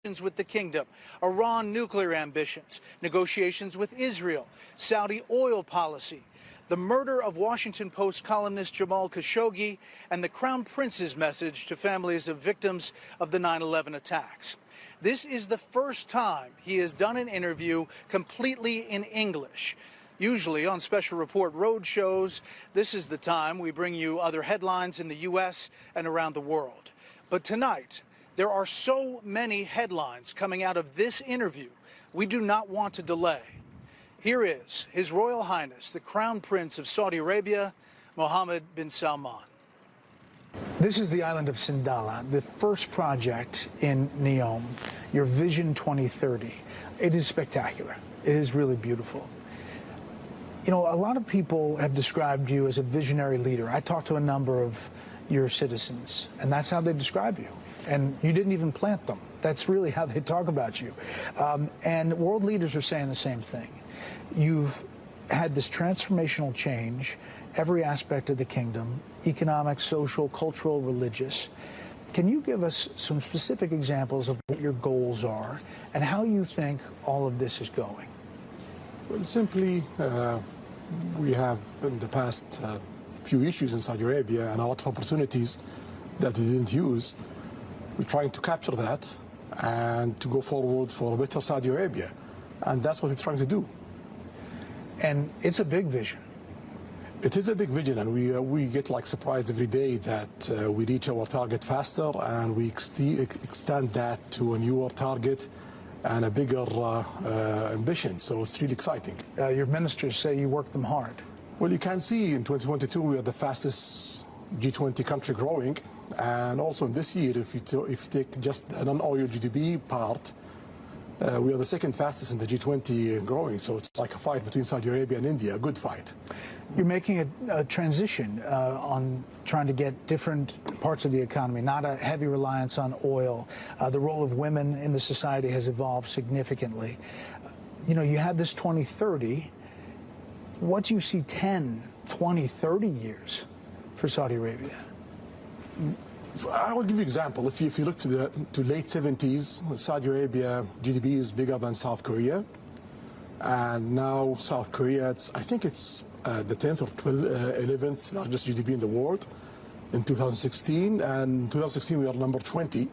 with the kingdom, Iran nuclear ambitions, negotiations with Israel, Saudi oil policy, the murder of Washington Post columnist Jamal Khashoggi, and the Crown Prince's message to families of victims of the 9/11 attacks. This is the first time he has done an interview completely in English. Usually on Special Report road shows, this is the time we bring you other headlines in the U.S. and around the world. But tonight, there are so many headlines coming out of this interview, we do not want to delay. Here is His Royal Highness, the Crown Prince of Saudi Arabia, Mohammed bin Salman. This is the island of Sindala, the first project in Neom, your Vision 2030. It is spectacular. It is really beautiful. You know, a lot of people have described you as a visionary leader. I talked to a number of your citizens, and that's how they describe you. And you didn't even plant them. That's really how they talk about you. And world leaders are saying the same thing. You've had this transformational change, every aspect of the kingdom, economic, social, cultural, religious. Can you give us some specific examples of what your goals are and how you think all of this is going? Well, simply, we have in the past few issues in Saudi Arabia and a lot of opportunities that we didn't use. We're trying to capture that and to go forward for a better Saudi Arabia. And that's what we're trying to do. And it's a big vision. It is a big vision, and we get like surprised every day that we reach our target faster, and we extend that to a newer target and a bigger ambition. So it's really exciting. Your ministers say you work them hard. Well, you can see in 2022 we are the fastest G20 country growing, and also in this year, if you take just the non-oil GDP part, we are the second fastest in the G20 growing. So it's like a fight between Saudi Arabia and India, a good fight. You're making a transition on trying to get different parts of the economy, not a heavy reliance on oil. The role of women in the society has evolved significantly. You know, you had this 2030. What do you see 10, 20, 30 years for Saudi Arabia? I will give you an example. If you look to late 70s, Saudi Arabia GDP is bigger than South Korea. And now South Korea, I think it's the 10th or 11th largest GDP in the world in 2016. And in 2016, we are number 20.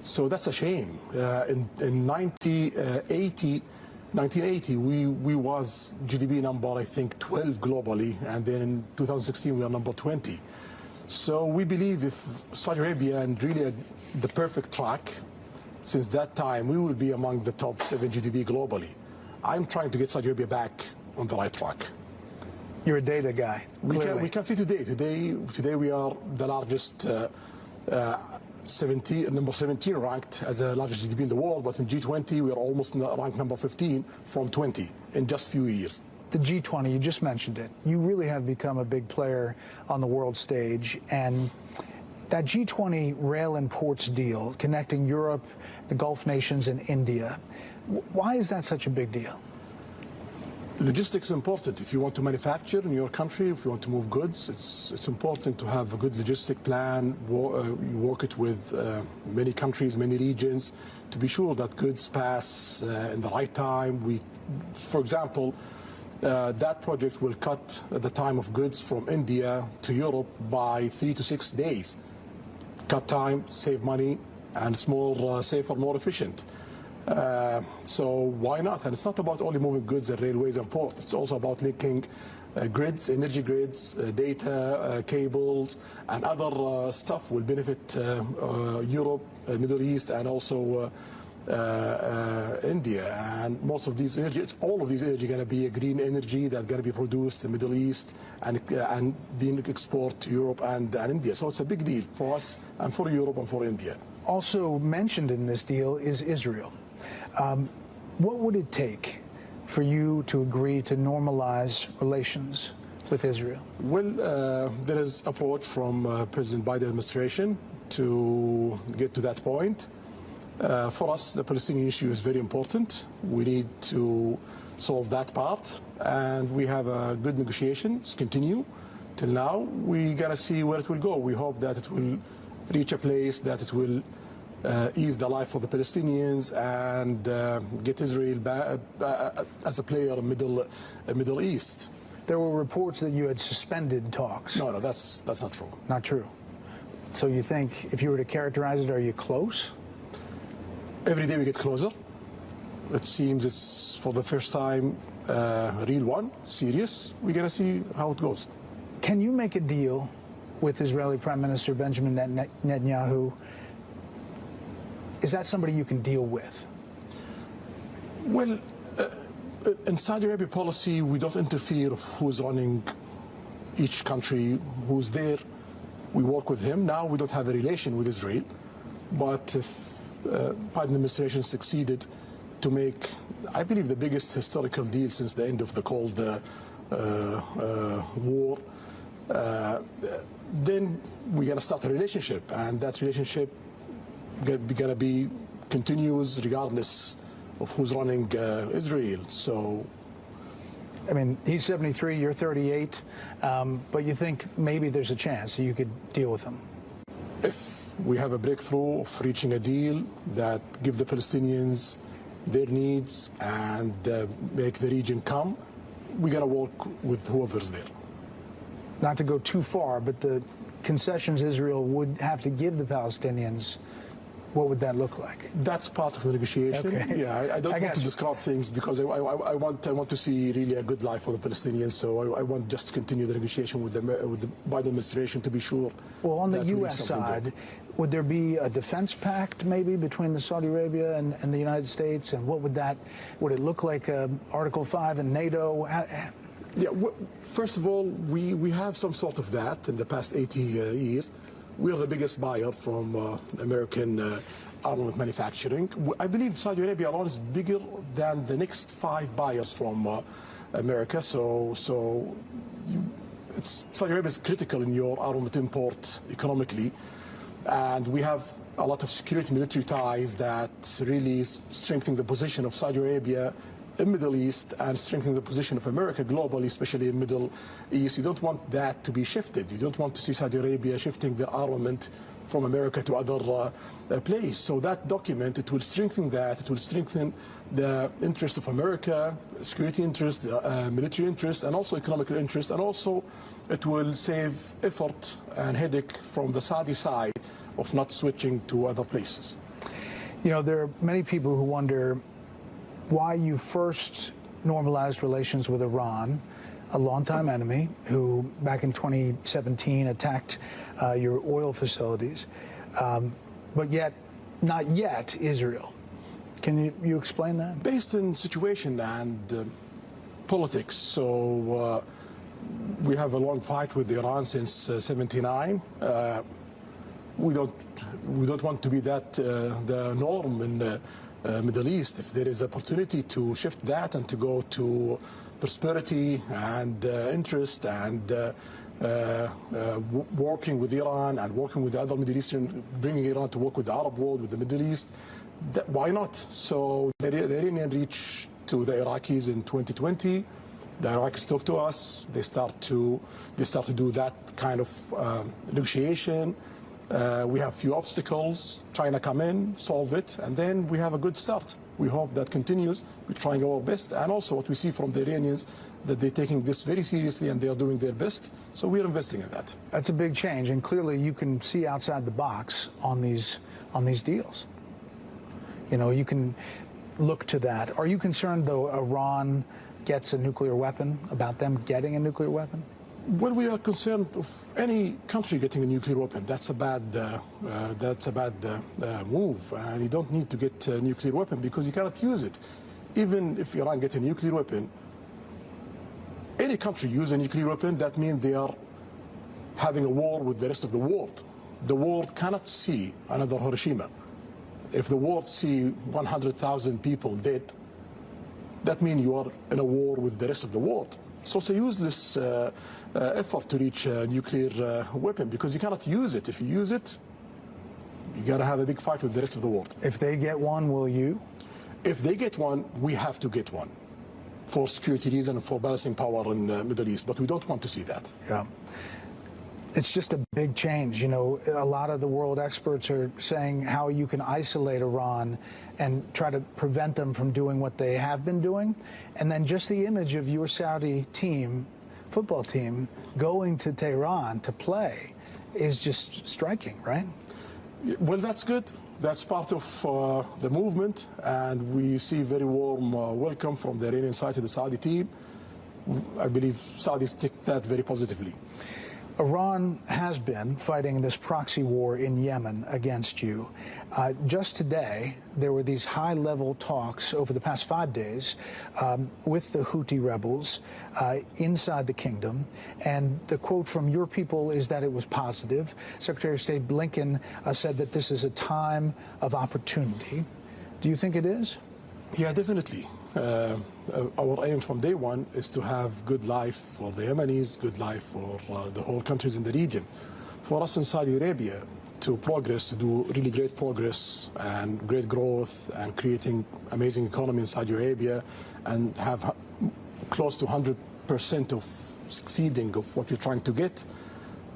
So that's a shame. In 1980, we was GDP number, I think, 12 globally. And then in 2016, we are number 20. So we believe if Saudi Arabia and really the perfect track, since that time, we will be among the top 7 GDP globally. I'm trying to get Saudi Arabia back on the right track. You're a data guy. We can see today. Today we are the largest, number 17 ranked as the largest GDP in the world, but in G20 we are almost ranked number 15 from 20 in just a few years. The G20, you just mentioned it. You really have become a big player on the world stage. And that G20 rail and ports deal connecting Europe, the Gulf nations, and India, why is that such a big deal? Logistics is important. If you want to manufacture in your country, if you want to move goods, it's important to have a good logistic plan. You work it with many countries, many regions, to be sure that goods pass in the right time. For example, that project will cut the time of goods from India to Europe by 3 to 6 days. Cut time, save money, and it's more safer, more efficient. So why not? And it's not about only moving goods and railways and ports. It's also about linking grids, energy grids, data, cables, and other stuff will benefit Europe, Middle East, and also India. And most of these energy, all of these energy going to be a green energy that's going to be produced in the Middle East and being exported to Europe and India. So it's a big deal for us and for Europe and for India. Also mentioned in this deal is Israel. What would it take for you to agree to normalize relations with Israel? Well, there is approach from President Biden administration to get to that point. For us, the Palestinian issue is very important. We need to solve that part, and we have a good negotiations continue till now. We gotta see where it will go. We hope that it will reach a place that it will ease the life for the Palestinians and get Israel as a player in Middle East. There were reports that you had suspended talks. No, that's not true. Not true. So you think, if you were to characterize it, are you close? Every day we get closer. It seems it's for the first time a real one, serious. We're going to see how it goes. Can you make a deal with Israeli Prime Minister Benjamin Netanyahu? Is that somebody you can deal with? Well, in Saudi Arabia policy, we don't interfere of who's running each country, who's there. We work with him. Now we don't have a relation with Israel, but if Biden administration succeeded to make, I believe, the biggest historical deal since the end of the Cold War, then we're going to start a relationship, and that relationship gonna be continuous regardless of who's running Israel. So, I mean, he's 73, you're 38, but you think maybe there's a chance that you could deal with him? If we have a breakthrough of reaching a deal that give the Palestinians their needs and make the region come, we're gonna work with whoever's there. Not to go too far, but the concessions Israel would have to give the Palestinians, what would that look like? That's part of the negotiation. Okay. Yeah, I don't want to describe things because I want to see really a good life for the Palestinians. So I want just to continue the negotiation with the Biden administration to be sure. Well, on the U.S. side, would there be a defense pact maybe between the Saudi Arabia and the United States? And what would it look like? Article 5 in NATO? Yeah. First of all, we have some sort of that in the past 80 years. We are the biggest buyer from American armament manufacturing. I believe Saudi Arabia alone is bigger than the next 5 buyers from America. So Saudi Arabia is critical in your armament import economically. And we have a lot of security military ties that really strengthen the position of Saudi Arabia in Middle East and strengthening the position of America globally, especially in Middle East. You don't want that to be shifted. You don't want to see Saudi Arabia shifting their armament from America to other places. So that document, it will strengthen that. It will strengthen the interest of America, security interest, military interest, and also economic interest. And also it will save effort and headache from the Saudi side of not switching to other places. You know, there are many people who wonder why you first normalized relations with Iran, a longtime enemy who back in 2017 attacked your oil facilities, but yet not yet Israel. Can you explain that? Based on situation and politics. So we have a long fight with Iran since '79. We don't want to be that the norm in the Middle East. If there is opportunity to shift that and to go to prosperity and interest and working with Iran and working with the other Middle Eastern, bringing Iran to work with the Arab world, with the Middle East, why not? So the Iranian reached to the Iraqis in 2020. The Iraqis talk to us. They start to do that kind of negotiation. We have few obstacles. China come in, solve it, and then we have a good start. We hope that continues. We're trying our best, and also what we see from the Iranians, that they're taking this very seriously and they are doing their best. So we're investing in that. That's a big change, and clearly you can see outside the box on these deals. You know, you can look to that. Are you concerned, though, Iran gets a nuclear weapon, about them getting a nuclear weapon? Well, we are concerned of any country getting a nuclear weapon. That's a bad move, and you don't need to get a nuclear weapon because you cannot use it. Even if Iran gets a nuclear weapon, any country use a nuclear weapon, that means they are having a war with the rest of the world. The world cannot see another Hiroshima. If the world see 100,000 people dead, that means you are in a war with the rest of the world. So it's a useless effort to reach a nuclear weapon because you cannot use it. If you use it, you got to have a big fight with the rest of the world. If they get one, will you? If they get one, we have to get one for security reasons and for balancing power in the Middle East. But we don't want to see that. Yeah. It's just a big change. You know, a lot of the world experts are saying how you can isolate Iran and try to prevent them from doing what they have been doing. And then just the image of your Saudi team, football team, going to Tehran to play is just striking, right? Well, that's good. That's part of the movement, and we see very warm welcome from the Iranian side to the Saudi team. I believe Saudis take that very positively. Iran has been fighting this proxy war in Yemen against you. Just today, there were these high-level talks over the past 5 days with the Houthi rebels inside the kingdom, and the quote from your people is that it was positive. Secretary of State Blinken said that this is a time of opportunity. Do you think it is? Yeah, definitely. Our aim from day one is to have good life for the Yemenis, good life for the whole countries in the region. For us in Saudi Arabia to progress, to do really great progress and great growth and creating amazing economy in Saudi Arabia and have close to 100% of succeeding of what we're trying to get,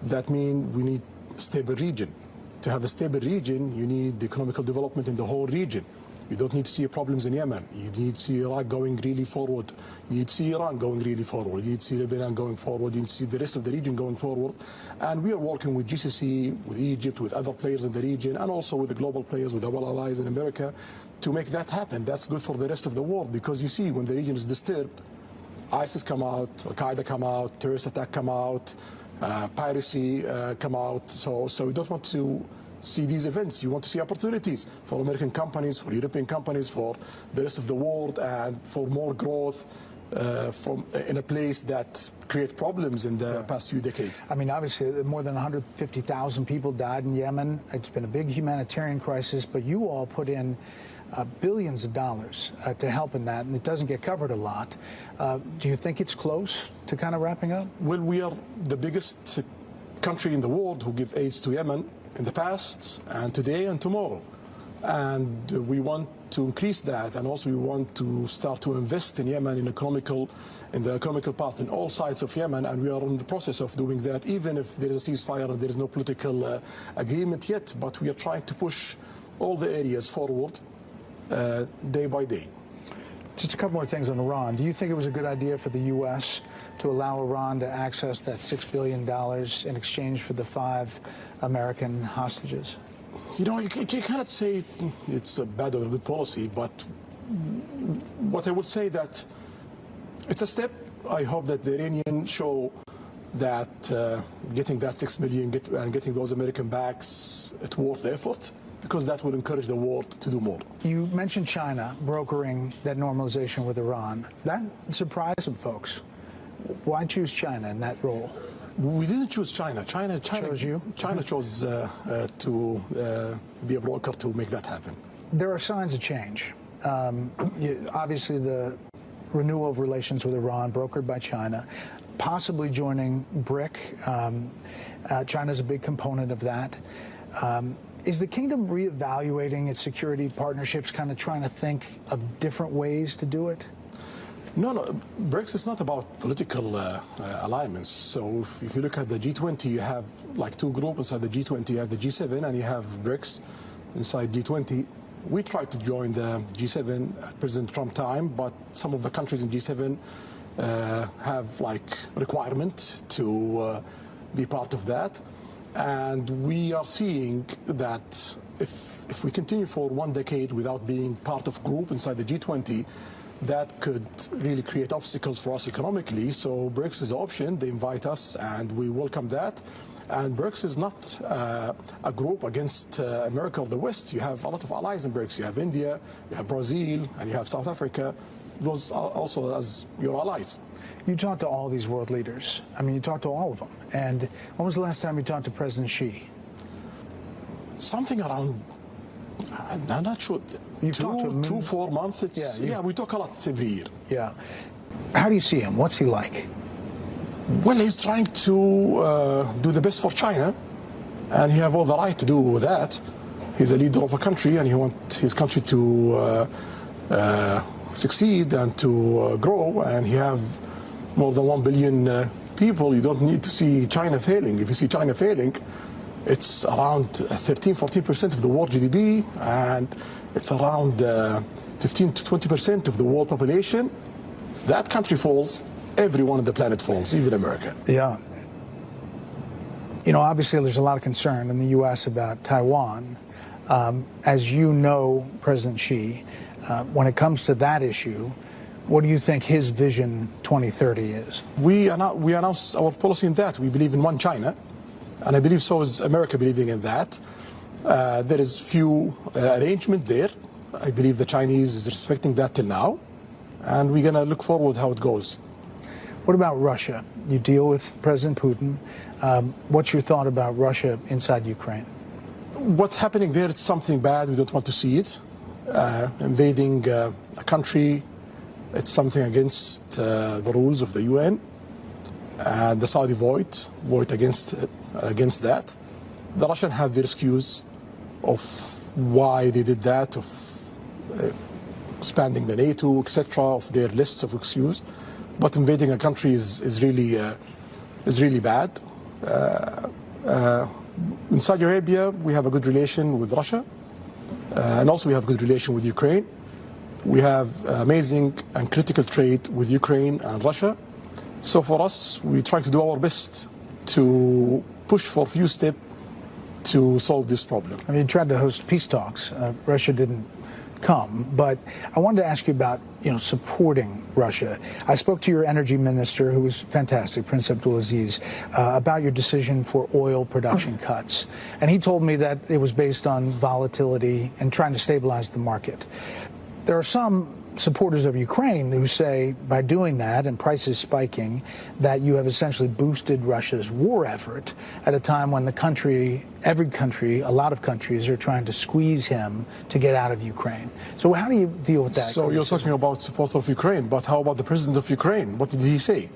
that means we need a stable region. To have a stable region, you need economical development in the whole region. You don't need to see problems in Yemen. You need to see Iraq going really forward. You need to see Iran going really forward. You need to see Lebanon going forward. You need to see the rest of the region going forward. And we are working with GCC, with Egypt, with other players in the region, and also with the global players, with our allies in America, to make that happen. That's good for the rest of the world, because you see, when the region is disturbed, ISIS come out, Al-Qaeda come out, terrorist attack come out, piracy come out. So we don't want to see these events. You want to see opportunities for American companies, for European companies, for the rest of the world, and for more growth in a place that create problems in the past few decades. I mean, obviously, more than 150,000 people died in Yemen. It's been a big humanitarian crisis, but you all put in billions of dollars to help in that, and it doesn't get covered a lot. Do you think it's close to kind of wrapping up? Well, we are the biggest country in the world who give aid to Yemen in the past and today and tomorrow, and we want to increase that, and also we want to start to invest in Yemen in the economical part in all sides of Yemen, and we are in the process of doing that, even if there is a ceasefire and there is no political agreement yet. But we are trying to push all the areas forward day by day. Just a couple more things on Iran. Do you think it was a good idea for the U.S. to allow Iran to access that $6 billion in exchange for the 5 American hostages? You know, you cannot say it's a bad or a good policy, but what I would say that it's a step. I hope that the Iranians show that getting that $6 million and getting those American backs, it's worth the effort, because that will encourage the world to do more. You mentioned China brokering that normalization with Iran. That surprised some folks. Why choose China in that role? We didn't choose China. China chose you? China chose to be a broker to make that happen. There are signs of change. Obviously, the renewal of relations with Iran, brokered by China, possibly joining BRIC. China's a big component of that. Is the kingdom reevaluating its security partnerships, kind of trying to think of different ways to do it? No, BRICS is not about political alignments. So if you look at the G20, you have like 2 groups inside the G20. You have the G7 and you have BRICS inside G20. We tried to join the G7 at President Trump time, but some of the countries in G7 have like requirement to be part of that. And we are seeing that if we continue for 1 decade without being part of group inside the G20, that could really create obstacles for us economically. So BRICS is an option. They invite us, and we welcome that. And BRICS is not a group against America or the West. You have a lot of allies in BRICS. You have India, you have Brazil, and you have South Africa. Those are also as your allies. You talked to all these world leaders. I mean, you talked to all of them. And when was the last time you talked to President Xi? Something around, I'm not sure, two, 4 months. Yeah, we talk a lot every year. Yeah. How do you see him? What's he like? Well, he's trying to do the best for China, and he has all the right to do that. He's a leader of a country, and he wants his country to succeed and to grow, and he have more than 1 billion people, you don't need to see China failing. If you see China failing, it's around 13-14% of the world GDP, and it's around 15 to 20% of the world population. If that country falls, everyone on the planet falls, even America. Yeah. You know, obviously there's a lot of concern in the U.S. about Taiwan. As you know, President Xi, when it comes to that issue, what do you think his vision 2030 is? We announced our policy in that. We believe in one China, and I believe so is America believing in that. There is few arrangement there. I believe the Chinese is respecting that till now, and we're going to look forward how it goes. What about Russia? You deal with President Putin. What's your thought about Russia inside Ukraine? What's happening there is something bad. We don't want to see it. Invading a country, it's something against the rules of the UN. And the Saudi vote against that. The Russians have their excuse of why they did that, of expanding the NATO, etc., of their lists of excuses. But invading a country is really bad. In Saudi Arabia, we have a good relation with Russia, and also we have a good relation with Ukraine. We have amazing and critical trade with Ukraine and Russia. So for us, we try to do our best to push for a few steps to solve this problem. I mean, you tried to host peace talks. Russia didn't come, but I wanted to ask you about, supporting Russia. I spoke to your energy minister, who was fantastic, Prince Abdulaziz, about your decision for oil production cuts. And he told me that it was based on volatility and trying to stabilize the market. There are some supporters of Ukraine who say by doing that and prices spiking that you have essentially boosted Russia's war effort at a time when every country, a lot of countries are trying to squeeze him to get out of Ukraine. So how do you deal with that? So you're talking about support of Ukraine, but how about the president of Ukraine? What did he say?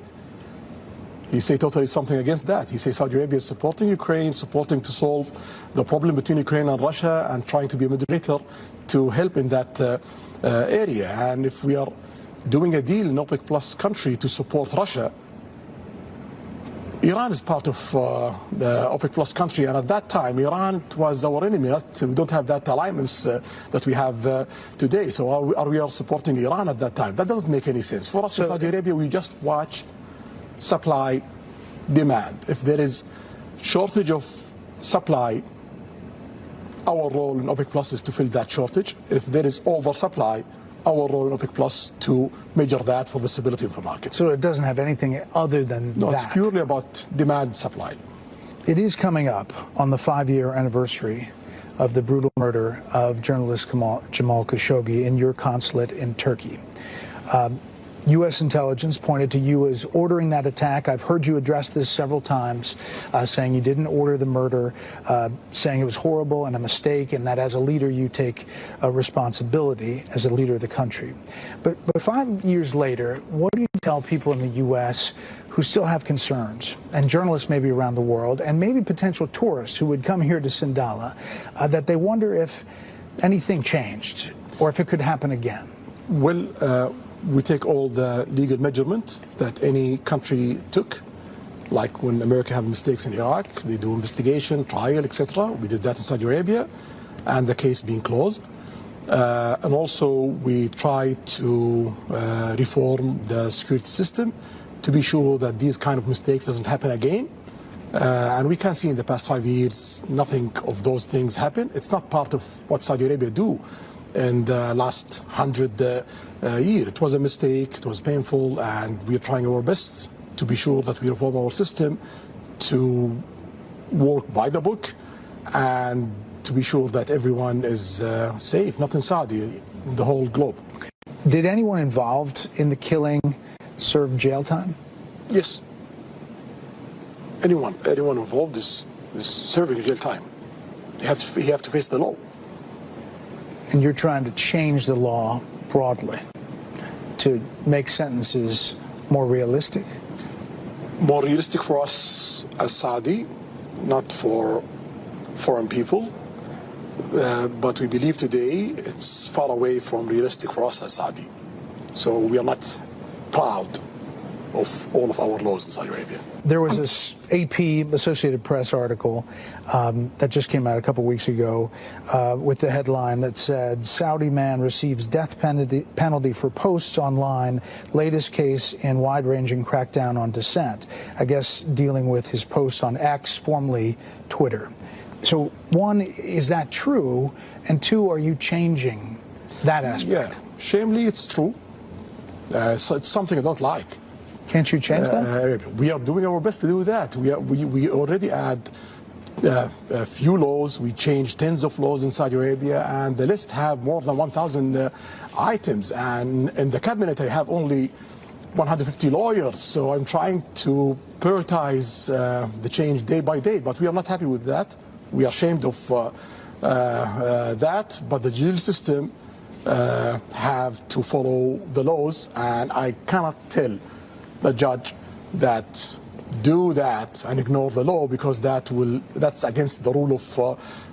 He said totally something against that. He says Saudi Arabia is supporting Ukraine, supporting to solve the problem between Ukraine and Russia, and trying to be a mediator to help in that area. And if we are doing a deal in OPEC Plus country to support Russia, Iran is part of the OPEC Plus country, and at that time Iran was our enemy. We don't have that alliance that we have today. So are we supporting Iran at that time? That doesn't make any sense. For us in Saudi Arabia, we just watch supply, demand. If there is shortage of supply, our role in OPEC Plus is to fill that shortage. If there is oversupply, our role in OPEC Plus to measure that for the stability of the market. So it doesn't have anything other than that? No, it's purely about demand, supply. It is coming up on the 5-year anniversary of the brutal murder of journalist Jamal Khashoggi in your consulate in Turkey. U.S. intelligence pointed to you as ordering that attack. I've heard you address this several times, saying you didn't order the murder, saying it was horrible and a mistake, and that as a leader you take a responsibility as a leader of the country. But 5 years later, what do you tell people in the U.S. who still have concerns, and journalists maybe around the world, and maybe potential tourists who would come here to Sindala, that they wonder if anything changed or if it could happen again? Well, we take all the legal measurement that any country took, like when America have mistakes in Iraq, they do investigation, trial, etc. We did that in Saudi Arabia, and the case being closed. And also we try to reform the security system to be sure that these kind of mistakes doesn't happen again. And we can see in the past 5 years, nothing of those things happen. It's not part of what Saudi Arabia do in the last 100 years. It was a mistake, it was painful, and we are trying our best to be sure that we reform our system to work by the book and to be sure that everyone is safe, not in Saudi, the whole globe. Did anyone involved in the killing serve jail time? Yes. Anyone involved is serving jail time. You have to face the law. And you're trying to change the law broadly to make sentences more realistic? More realistic for us as Saudi, not for foreign people. But we believe today it's far away from realistic for us as Saudi. So we are not proud of all of our laws in Saudi Arabia. There was this AP Associated Press article that just came out a couple weeks ago with the headline that said, Saudi man receives death penalty for posts online, latest case in wide-ranging crackdown on dissent. I guess dealing with his posts on X, formerly Twitter. So one, is that true? And two, are you changing that aspect? Yeah, shamefully it's true. So it's something I don't like. Can't you change that? We are doing our best to do that. We already add a few laws. We changed tens of laws in Saudi Arabia, and the list have more than 1,000 items. And in the cabinet, I have only 150 lawyers. So I'm trying to prioritize the change day by day. But we are not happy with that. We are ashamed of that. But the judicial system have to follow the laws, and I cannot tell the judge that do that and ignore the law, because that's against the rule of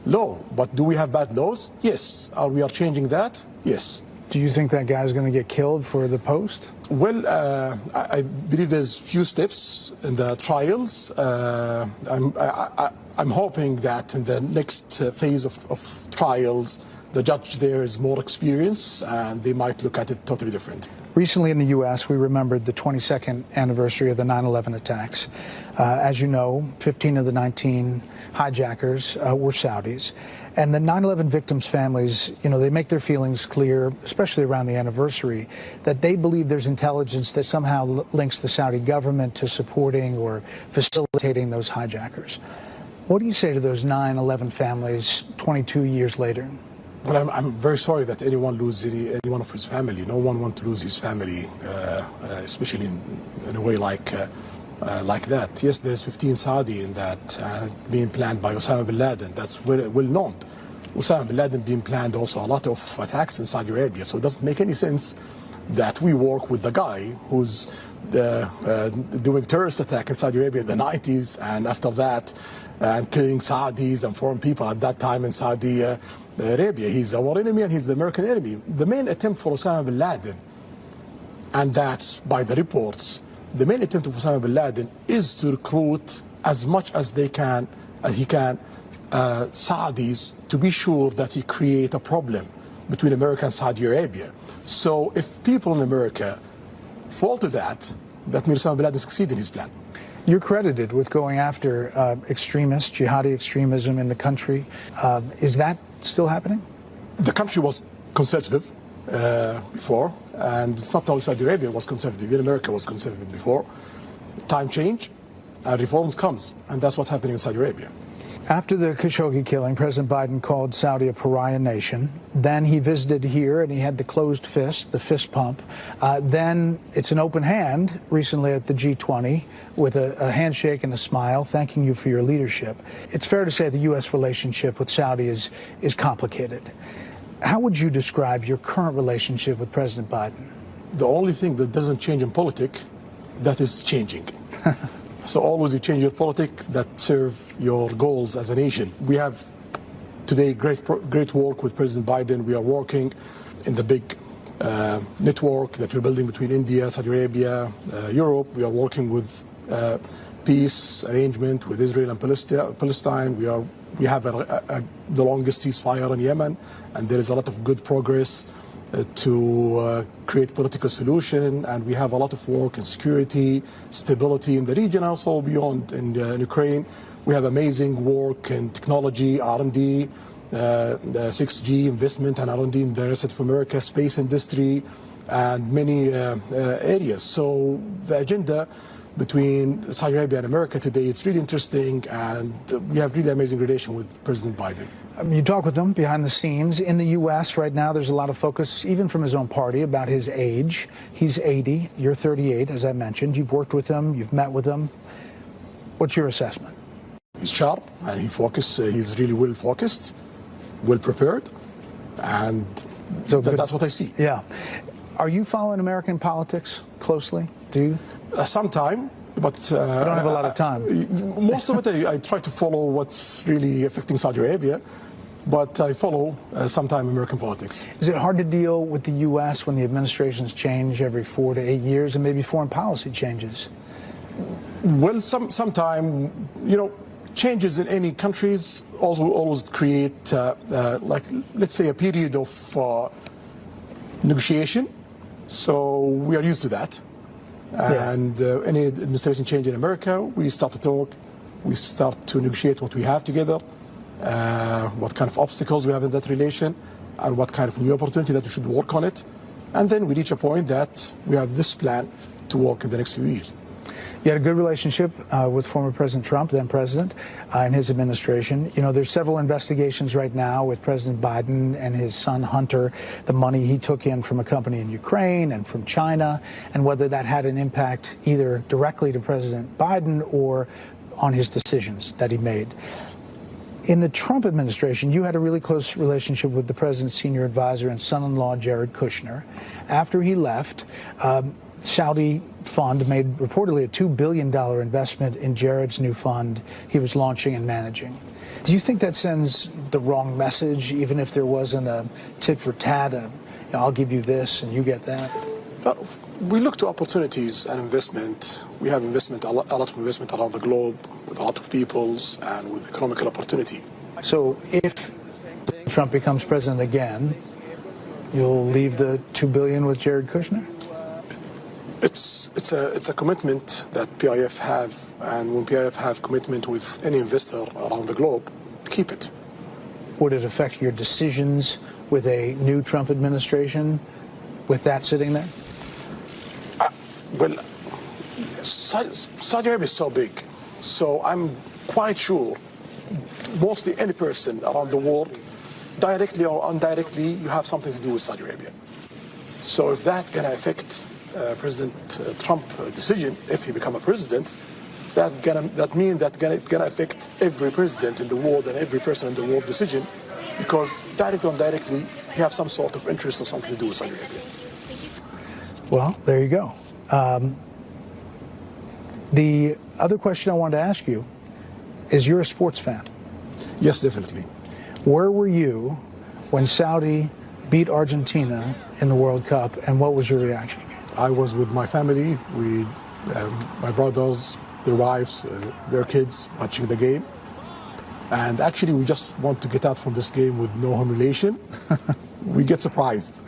law. But do we have bad laws? Yes. Are we changing that? Yes. Do you think that guy's going to get killed for the post? Well, I believe there's few steps in the trials. I'm hoping that in the next phase of trials, the judge there is more experienced and they might look at it totally different. Recently in the U.S., we remembered the 22nd anniversary of the 9/11 attacks. As you know, 15 of the 19 hijackers were Saudis. And the 9/11 victims' families, they make their feelings clear, especially around the anniversary, that they believe there's intelligence that somehow links the Saudi government to supporting or facilitating those hijackers. What do you say to those 9/11 families 22 years later? Well, I'm very sorry that anyone loses any one of his family. No one wants to lose his family, especially in a way like that. Yes, there's 15 Saudi in that being planned by Osama bin Laden. That's well known. Osama bin Laden being planned also a lot of attacks in Saudi Arabia. So it doesn't make any sense that we work with the guy who's doing terrorist attack in Saudi Arabia in the 90s, and after that, and killing Saudis and foreign people at that time in Saudi Arabia. He's our enemy and he's the American enemy. The main attempt for Osama bin Laden, and that's by the reports, the main attempt of Osama bin Laden is to recruit as much as he can, Saudis, to be sure that he create a problem between America and Saudi Arabia. So if people in America fall to that, that means Osama bin Laden succeed in his plan. You're credited with going after extremists, jihadi extremism in the country. Is that still happening? The country was conservative before, and it's not only Saudi Arabia was conservative, even America was conservative before. Time change and reforms comes, and that's what's happening in Saudi Arabia. After the Khashoggi killing, President Biden called Saudi a pariah nation. Then he visited here and he had the closed fist, the fist pump. Then it's an open hand recently at the G20 with a handshake and a smile, thanking you for your leadership. It's fair to say the U.S. relationship with Saudi is complicated. How would you describe your current relationship with President Biden? The only thing that doesn't change in politics, that is changing. So always you change your politics that serve your goals as a nation. We have today great work with President Biden. We are working in the big network that we're building between India, Saudi Arabia, Europe. We are working with peace arrangement with Israel and Palestine. We have the longest ceasefire in Yemen, and there is a lot of good progress to create political solution, and we have a lot of work in security, stability in the region, also beyond in Ukraine. We have amazing work in technology, R&D, 6G investment and R&D in the rest of America, space industry, and many areas. So the agenda between Saudi Arabia and America today, it's really interesting, and we have really amazing relation with President Biden. You talk with him behind the scenes. In the U.S. right now, there's a lot of focus, even from his own party, about his age. He's 80, you're 38, as I mentioned. You've worked with him, you've met with him. What's your assessment? He's sharp, and he's really well focused, well prepared, and so that's what I see. Yeah. Are you following American politics closely? Do you? Sometime, but I don't have a lot of time. Most of it, I try to follow what's really affecting Saudi Arabia, but I follow sometime American politics. Is it hard to deal with the U.S. when the administrations change every 4 to 8 years and maybe foreign policy changes? Well, sometime, changes in any countries also always create, like, let's say, a period of negotiation. So we are used to that. Yeah. And any administration change in America, we start to talk, we start to negotiate what we have together, what kind of obstacles we have in that relation, and what kind of new opportunity that we should work on it. And then we reach a point that we have this plan to work in the next few years. You had a good relationship with former President Trump, then President, and his administration. There's several investigations right now with President Biden and his son Hunter, the money he took in from a company in Ukraine and from China, and whether that had an impact either directly to President Biden or on his decisions that he made. In the Trump administration, you had a really close relationship with the president's senior advisor and son-in-law, Jared Kushner. After he left, Saudi fund made reportedly a $2 billion investment in Jared's new fund he was launching and managing. Do you think that sends the wrong message, even if there wasn't a tit for tat, I'll give you this and you get that? Well, we look to opportunities and investment. We have investment, a lot of investment around the globe with a lot of peoples and with economical opportunity. So if Trump becomes president again, you'll leave the $2 billion with Jared Kushner? It's a commitment that PIF have, and when PIF have commitment with any investor around the globe, keep it. Would it affect your decisions with a new Trump administration with that sitting there? Well, Saudi Arabia is so big, so I'm quite sure mostly any person around the world, directly or indirectly, you have something to do with Saudi Arabia. So if that can affect President Trump decision, if he become a president, that means that it's gonna affect every president in the world and every person in the world decision, because directly or indirectly, he have some sort of interest or something to do with Saudi Arabia. Well, there you go. The other question I wanted to ask you is, you're a sports fan. Yes, definitely. Where were you when Saudi beat Argentina in the World Cup, and what was your reaction? I was with my family, my brothers, their wives, their kids, watching the game. And actually, we just want to get out from this game with no humiliation. We get surprised.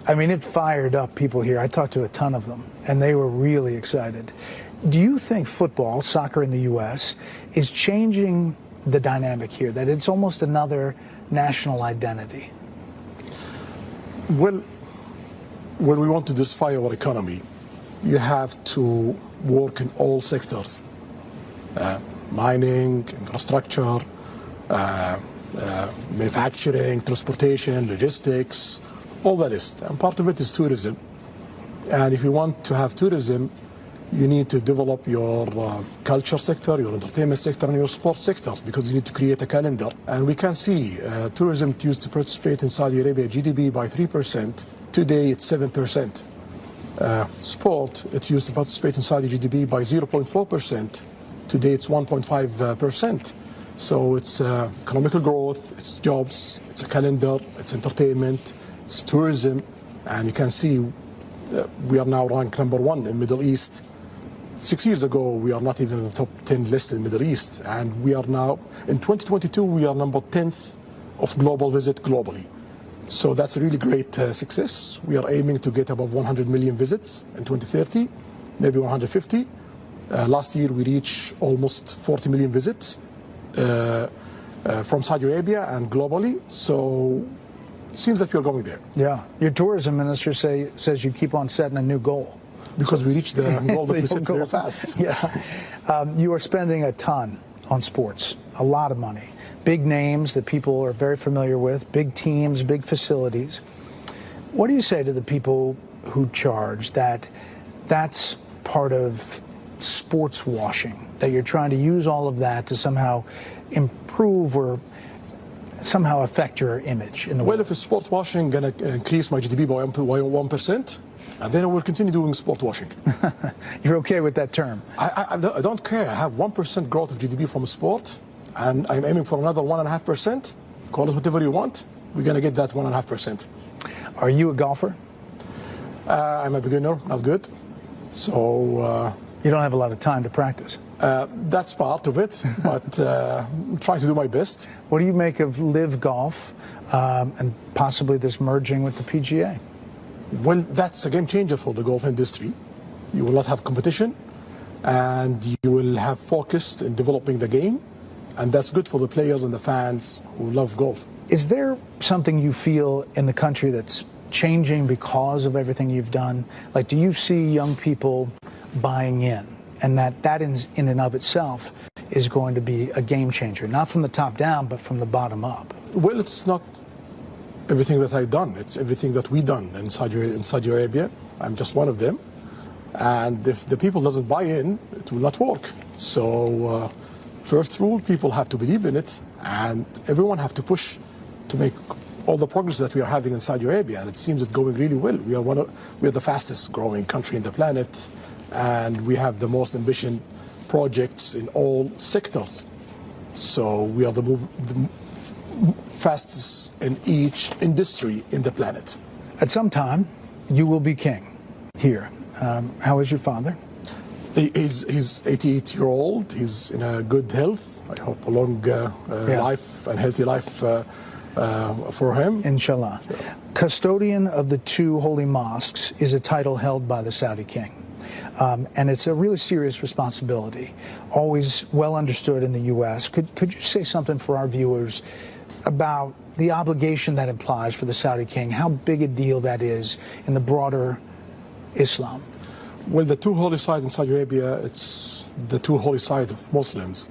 I mean, it fired up people here. I talked to a ton of them, and they were really excited. Do you think football, soccer in the U.S., is changing the dynamic here, that it's almost another national identity? Well, when we want to diversify our economy, you have to work in all sectors. Mining, infrastructure, manufacturing, transportation, logistics, all that is. And part of it is tourism. And if you want to have tourism, you need to develop your culture sector, your entertainment sector, and your sports sectors, because you need to create a calendar. And we can see tourism used to participate in Saudi Arabia GDP by 3%. Today it's 7%. Sport, it used to participate in Saudi GDP by 0.4%. Today it's 1.5%. So it's economical growth, it's jobs, it's a calendar, it's entertainment, it's tourism. And you can see we are now ranked #1 in Middle East. 6 years ago, we are not even in the top 10 list in Middle East. And we are now, in 2022, we are number 10th of global visit globally. So that's a really great success. We are aiming to get above 100 million visits in 2030, maybe 150. Last year, we reached almost 40 million visits from Saudi Arabia and globally. So it seems that we're going there. Yeah. Your tourism minister says you keep on setting a new goal. Because we reached the goal that we set very fast. Yeah. You are spending a ton on sports, a lot of money. Big names that people are very familiar with, big teams, big facilities. What do you say to the people who charge that that's part of sports washing, that you're trying to use all of that to somehow improve or somehow affect your image in the world? Well, if it's sport washing going to increase my GDP by 1%, and then I will continue doing sport washing. You're okay with that term? I don't care. I have 1% growth of GDP from sport, and I'm aiming for another 1.5%. call it whatever you want, we're going to get that 1.5%. Are you a golfer? I'm a beginner, not good. So you don't have a lot of time to practice. That's part of it, but I'm trying to do my best. What do you make of live golf and possibly this merging with the PGA? Well, that's a game changer for the golf industry. You will not have competition, and you will have focus in developing the game, and that's good for the players and the fans who love golf. Is there something you feel in the country that's changing because of everything you've done? Like, do you see young people buying in, and that in and of itself is going to be a game changer, not from the top down, but from the bottom up? Well, it's not everything that I've done. It's everything that we've done in Saudi Arabia. I'm just one of them. And if the people doesn't buy in, it will not work. So first rule, people have to believe in it, and everyone have to push to make all the progress that we are having in Saudi Arabia. And it seems it's going really well. We are the fastest growing country in the planet, and we have the most ambitious projects in all sectors. So we are the fastest in each industry in the planet. At some time, you will be king here. How is your father? He's 88-year-old. He's in a good health. I hope a long life and healthy life for him. Inshallah. Sure. Custodian of the two holy mosques is a title held by the Saudi king. And it's a really serious responsibility, always well understood in the U.S. Could you say something for our viewers about the obligation that implies for the Saudi king, how big a deal that is in the broader Islam? Well, the two holy sites in Saudi Arabia, it's the two holy sites of Muslims.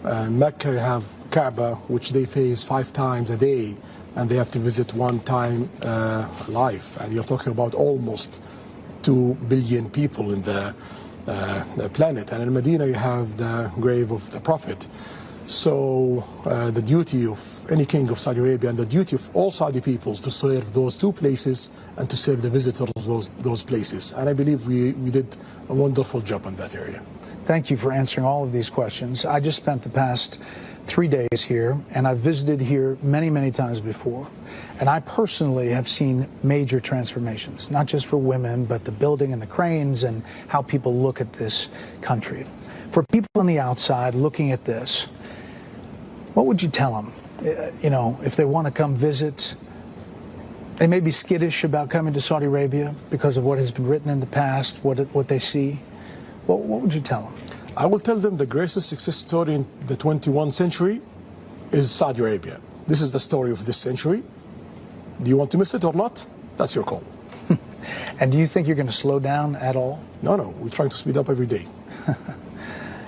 Mecca, you have Kaaba, which they face 5 times a day, and they have to visit 1 time a life. And you're talking about almost 2 billion people in the planet. And in Medina, you have the grave of the Prophet. So the duty of any king of Saudi Arabia and the duty of all Saudi peoples to serve those 2 places and to serve the visitors of those places. And I believe we did a wonderful job in that area. Thank you for answering all of these questions. I just spent the past 3 days here, and I've visited here many, many times before. And I personally have seen major transformations, not just for women, but the building and the cranes and how people look at this country. For people on the outside looking at this, what would you tell them? You know, if they want to come visit, they may be skittish about coming to Saudi Arabia because of what has been written in the past, what they see. What would you tell them? I will tell them the greatest success story in the 21st century is Saudi Arabia. This is the story of this century. Do you want to miss it or not? That's your call. And do you think you're going to slow down at all? No, we're trying to speed up every day.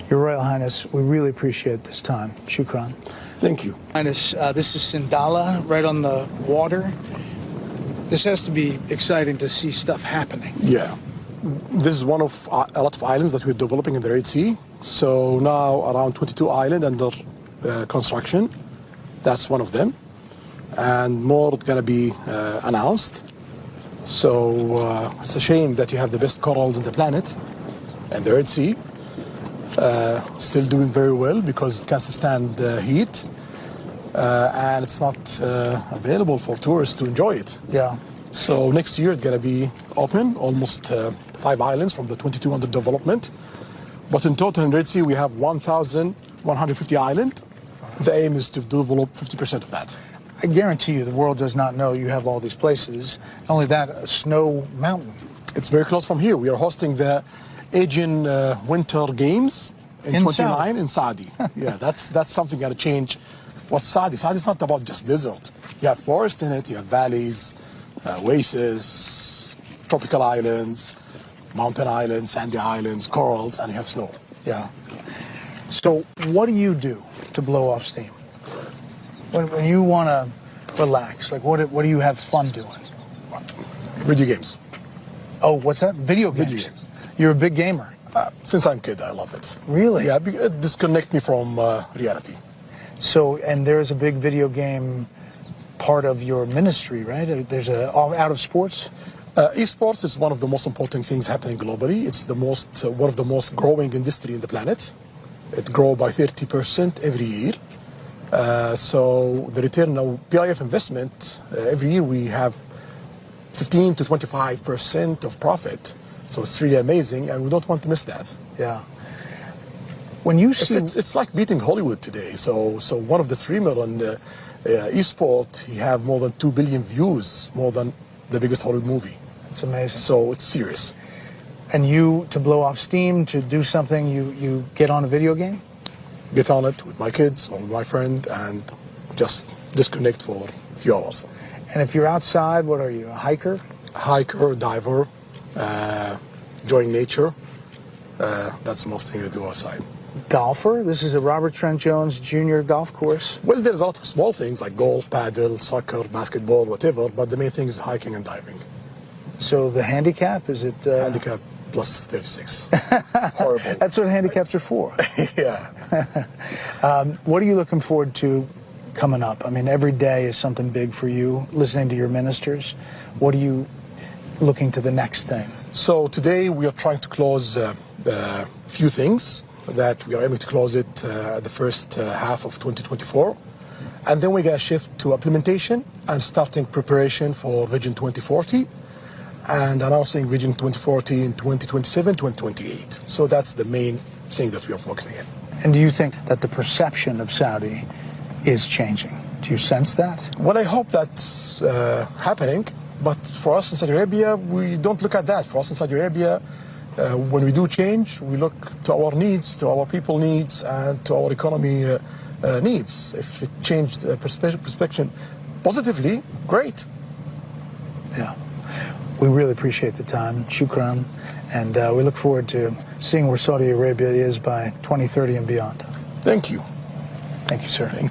Your Royal Highness, we really appreciate this time. Shukran. Thank you. Highness, this is Sindala, right on the water. This has to be exciting to see stuff happening. Yeah. This is one of a lot of islands that we're developing in the Red Sea. So now around 22 islands under construction. That's one of them. And more going to be announced. So it's a shame that you have the best corals in the planet and the Red Sea. Still doing very well because it can stand heat. And it's not available for tourists to enjoy it. Yeah. So next year it's going to be open, almost 5 islands from the 22 under development. But in total in Red Sea we have 1,150 islands. The aim is to develop 50% of that. I guarantee you the world does not know you have all these places. Not only that, a snow mountain. It's very close from here. We are hosting the Asian Winter Games in 29 in Saudi. Yeah, that's something going to change. What's Saudi? Saudi's not about just desert. You have forest in it, you have valleys, oases, tropical islands, mountain islands, sandy islands, corals, and you have snow. Yeah. So what do you do to blow off steam? When you want to relax, like what do you have fun doing? Video games. Oh, what's that? Video games. Video games. You're a big gamer. Since I'm a kid, I love it. Really? Yeah, it disconnects me from reality. So, and there's a big video game part of your ministry, right? There's out of sports? Esports is one of the most important things happening globally. It's the one of the most growing industry in the planet. It grows by 30% every year. So the return of PIF investment, every year we have 15 to 25% of profit. So it's really amazing, and we don't want to miss that. Yeah. When you see... It's like beating Hollywood today. So one of the streamer on eSport, he have more than 2 billion views, more than the biggest Hollywood movie. It's amazing. So it's serious. And you, to blow off steam, to do something, you get on a video game? Get on it with my kids or my friend and just disconnect for a few hours. And if you're outside, what are you, a hiker? Hiker, diver, enjoying nature. That's the most thing I do outside. Golfer? This is a Robert Trent Jones Jr. golf course. Well, there's a lot of small things like golf, paddle, soccer, basketball, whatever, but the main thing is hiking and diving. So the handicap, is it... Handicap plus 36. It's horrible. That's what handicaps are for. Yeah. What are you looking forward to coming up? I mean, every day is something big for you, listening to your ministers. What are you looking to the next thing? So today we are trying to close a few things that we are aiming to close it the first half of 2024. And then we're going to shift to implementation and starting preparation for Vision 2040 and announcing Vision 2040 in 2027, 2028. So that's the main thing that we are focusing on. And do you think that the perception of Saudi is changing? Do you sense that? Well, I hope that's happening. But for us in Saudi Arabia, we don't look at that. For us in Saudi Arabia, when we do change, we look to our needs, to our people needs, and to our economy needs. If it changed the perspective positively, great. Yeah. We really appreciate the time. Shukran. And we look forward to seeing where Saudi Arabia is by 2030 and beyond. Thank you. Thank you, sir.